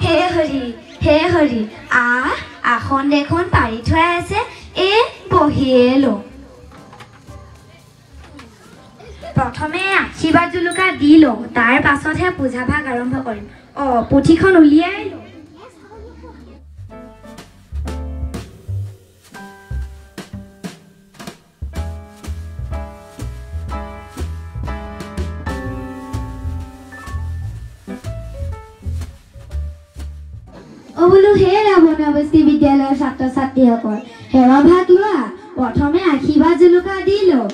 হে হৰি আসন দেখোন পাৰি থোৱা আছে বহিয়ে লওঁ প্ৰথমে আশীৰ্বাদ জুলুকা দি লওঁ তাৰ পাছতহে পূজা ভাগ আৰম্ভ কৰিম পুথিখন উলিয়াই লওঁ বোলো হে ৰাৱণাবস্তি বিদ্যালয়ৰ ছাত্ৰ ছাত্ৰীসকল সেৱা ভাগ লোৱা প্ৰথমে আশীৰ্বাদ জুলুকা দি লওঁ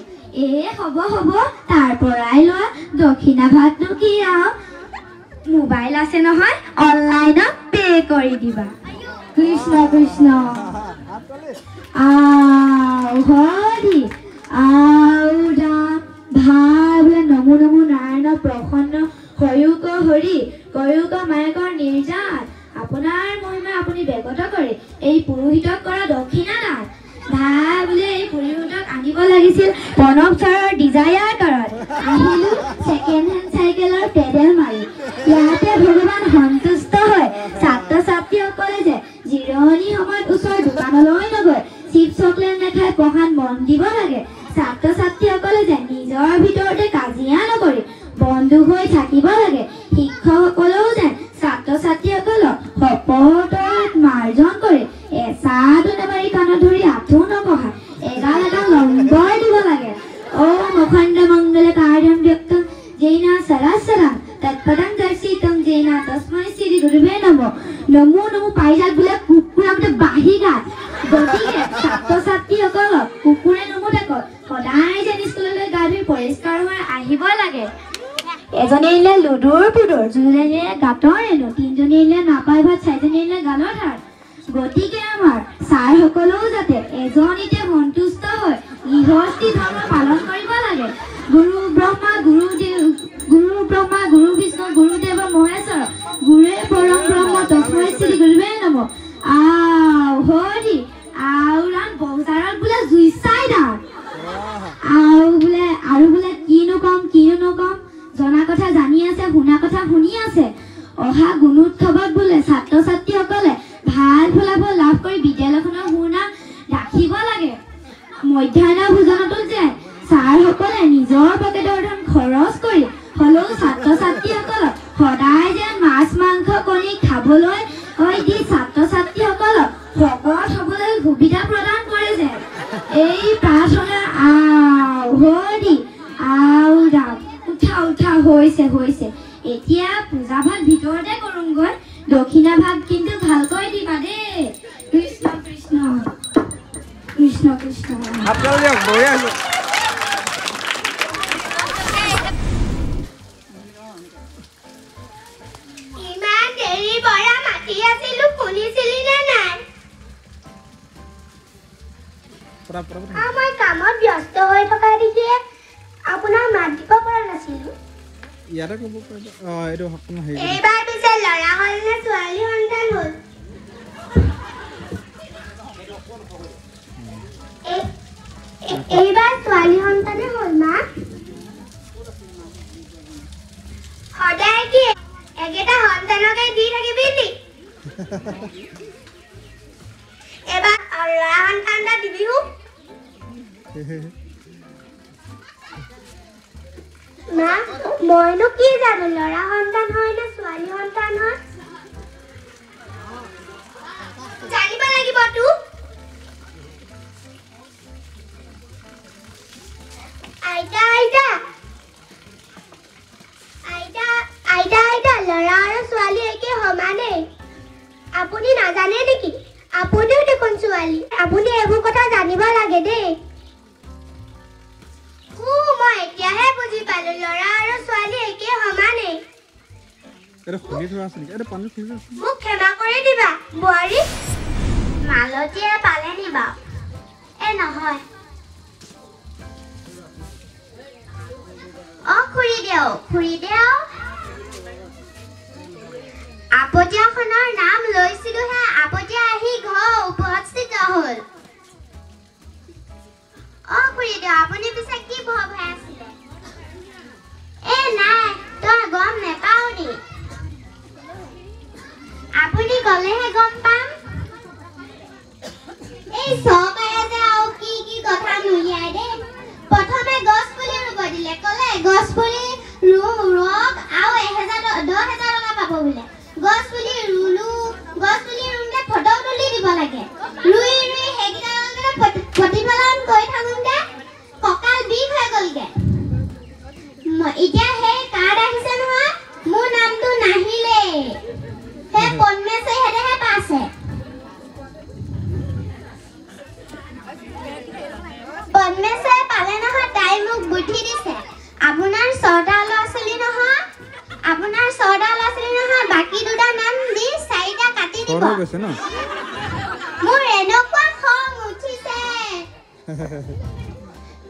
হ'ব তাৰ পৰাই লোৱা দক্ষিণা ভাগনো কি আৰু মোবাইল আছে নহয় অনলাইনত পে কৰি দিবা কৃষ্ণ কৃষ্ণ হৰি বোলে নমো নমো নাৰায়ণ প্ৰসন্ন হয়ুক হৰি কয়ুক মায়েকৰ নিৰ্যাত আপোনাৰ মহিমা আপুনি বেগত কৰে এই পুৰোহিতক কৰা দক্ষিণা দান বোলে এই পুৰোহিতক আনিব লাগিছিল প্ৰণৱ ছাৰৰ ডিজায়াৰ কাৰত আহিলো ছেকেণ্ড হেণ্ড চাইকেলৰ পেডেল মাৰি ইয়াতে ভগৱান সন্তুষ্ট হয় ছাত্ৰ ছাত্ৰীসকলে যে জিৰণি সময়ত ওচৰৰ দোকানলৈ নগৈ চিপ চকলেট নাখাই পঢ়াত মন দিব লাগে ছাত্ৰ ছাত্ৰীসকলে যে নিজৰ ভিতৰতে কাজিয়া নকৰি বন্ধু হৈ থাকিব লাগে শিক্ষকসকলেও যেন ছাত্ৰ ছাত্ৰীসকলক শপতত মাৰ্জন কৰে এচাটো নেমাৰি কাণত ধৰি আঁঠু নপঢ়ায় এগাল নম্বৰ দিব লাগে অখণ্ড মংগলে কাৰ্যম ব্যক্তম জৈনা সৰাসৰাম তৎপদং দৰ্শিতম জৈনা তস্मै শ্ৰী গুৰুৱে নমঃ নমো নমো পাৰিজাত বোলে কুকুৰা মতে বাঢ়ি গাত গতিকে ছাত্ৰ ছাত্ৰীসকলক কুকুৰে নমতে কয় সদায় যেন স্কুললৈ গা ধুই পৰিষ্কাৰ হৈ আহিব লাগে এজনে এৰিলে লুডুৰ পুডুৰ দুজনে এৰিলে গাঁতৰ এনো তিনিজনে এৰিলে নাপাই ভাত চাৰিজনে এৰিলে গালৰ ধাৰ গতিকে আমাৰ ছাৰসকলেও যাতে এজনীতে সন্তুষ্ট হৈ গৃহস্থী ধৰ্ম পালন কৰিব লাগে গুৰু ব্ৰহ্মা গুৰু বিষ্ণু গুৰুদেৱ মহেশ্বৰ গুৰুৱে পৰম ব্ৰহ্ম তস্मै শ্ৰী গুৰুৱে নমঃ হৰি ৰাম বজাৰত বোলে জুই চাই দাম আৰু বোলে কিনো নকম জনা কথা জানি আছে শুনা কথা শুনি আছে অহা গুণোৎসৱত বোলে ছাত্ৰ ছাত্ৰীসকলে ভাল ফলাফল লাভ কৰি বিদ্যালয়খনৰ সুনাম ৰাখিব লাগে মধ্যাহ্ন ভোজনতো যে ছাৰসকলে নিজৰ পকেটৰ ধন খৰচ কৰি হ'লেও ছাত্ৰ ছাত্ৰীসকলক সদায় যেন মাছ মাংস কণী খাবলৈ দি ছাত্ৰ ছাত্ৰীসকলক শকত হ'বলৈ সুবিধা প্ৰদান কৰে যে এই প্ৰাৰ্থনা উঠা হৈছে এতিয়া পূজা ভাগ ভিতৰতে কৰোঁগৈ দক্ষিণা ভাগ কিন্তু ভালকৈ দিবা দেই কৃষ্ণ কৃষ্ণ কৃষ্ণ কৃষ্ণ ইমান দেৰি পৰা মাতি আছিলো শুনিছিলি নে নাই মই কামত ব্যস্ত হৈ থকা দেখি আপোনাৰ মাত দিব পৰা নাছিলো ইয়াতে ক'ব পাৰিবা এইটো হকন হেৰি এইবাৰ পিছে ল'ৰা হ'ল নে ছোৱালী সন্তান হ'ল এইবাৰ ছোৱালী সন্তানে হ'ল মা সদায় কি একেটা সন্তানকে দি থাকিবি নি এবাৰ ল'ৰা সন্তান এটা দিবি মা মইনো কি জানো ল'ৰা সন্তান হয় নে ছোৱালী সন্তান হয় জানিব লাগিব তো আইতা ল'ৰা আৰু ছোৱালী একে সমানে আপুনি নাজানে নেকি আপুনিও দেখোন ছোৱালী আপুনি এইবোৰ কথা জানিব লাগে দেই মই এতিয়াহে বুজি পালো ল'ৰা আৰু ছোৱালী একে সমানে মোক ক্ষমা কৰি দিবা বোৱাৰী মালতীয়ে পালে নিবা নহয় খুৰীদেউ আপতীয়াখনৰ নাম লৈছিলোহে আপতীয়া আহি ঘৰ উপস্থিত হ'ল খুৰীদেউ আপুনি পিছে কি ভয় হৈ আছিলে নাই তই গম নেপাও নি গ'লেহে গম পাম এই চৰকাৰে যে আৰু কি কথা নুলিয়াই দেই প্ৰথমে গছ পুলি ৰুব দিলে ক'লে গছ পুলি ৰুওক আৰু 10,000 টকা পাব বোলে গছ পুলি ৰুলে ফটো তুলি দিব লাগে ৰুই সেইকেইটা প্ৰতিফলন কৰি থাকোঁতে কঁকাল বিষ হৈ গ'লগে এতিয়া সেই কাৰ্ড আহিছে নহয় মোৰ নামটো নাহিলে সেই পদ্মেশ্বৰীহেঁতেহে পাইছে পদ্মেশ্বৰী পালে নহয় তাই মোক বুদ্ধি দিছে আপোনাৰ 6টা ল'ৰা ছোৱালী নহয় বাকী 2টা নাম দি 4টা কাটি দিব মোৰ এনেকুৱা খং উঠিছে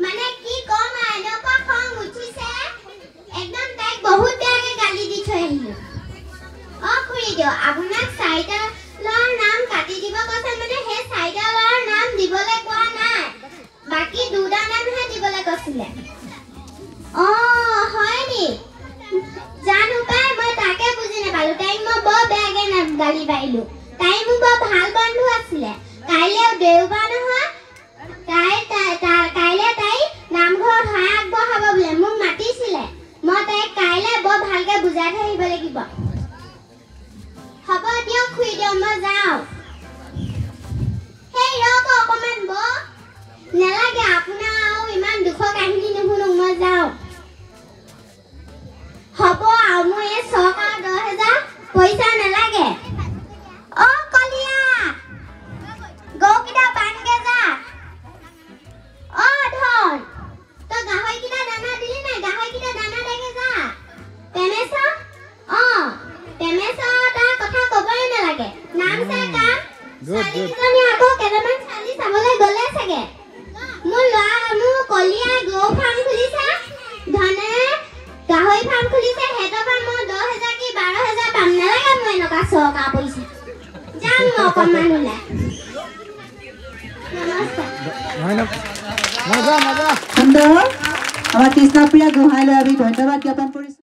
মানে কি কম এনেকুৱা খং উঠিছে একদম তাইক বহুত বেয়াকে গালি দি থৈ আহিলো খুৰি দিও আপোনাক 4টা ল'ৰাৰ নাম কাটি দিব কৈছে মানে সেই 4টা ল'ৰাৰ নাম দিবলৈ কোৱা নাই বাকী 2টা নামহে দিবলৈ কৈছিলে হয় নি জানো পাই মই তাকে বুজি নাপালো তাইক মই বৰ বেয়াকে গালি পাৰিলো তাই মোৰ বৰ ভাল বন্ধু আছিলে কাইলৈ দেওবাৰ নহয় কাইলৈ তাই নামঘৰত সহায় আগবঢ়াব বোলে মোক মাতিছিলে মই তাইক কাইলৈ বৰ ভালকে বুজাই থৈ আহিব লাগিব হ'ব দিয়ক খুই দিয়ক মই যাওঁ সেই ৰ'ব অকণমান নেলাগে আপোনাৰ আৰু ইমান দুখৰ কাহিনী নুশুনো মই যাওঁ হ'ব আৰু মোৰ এই চৰকাৰ 10,000 পইচা নালাগে কলিয়া গৰুকেইটা বান্ধগে যা ধন তই গাহৰিকেইটা দানা দিলি নাই গাহৰিকেইটা দানা দেগে যা পেমেছা তাৰ কথা ক'বই নালাগে নাম চাই কাম ছোৱালীকেইজনী আকৌ কেইটামান ছোৱালী চাবলৈ গ'লে চাগে মোৰ কলিয়াই গৰু ফাৰ্ম খুলিছে ধনে গাহৰি ফাৰ্ম খুলিছে সিহঁতৰ পৰা মই 10,000 কি 12,000 পাম নালাগে মই এনেকুৱা চৰকাৰ পইচা যাম মই অকণমান ওলাই সুন্দৰ আমাৰ কৃষ্ণপ্ৰিয়া গোহাঁইলৈ আমি ধন্যবাদ জ্ঞাপন কৰিছোঁ।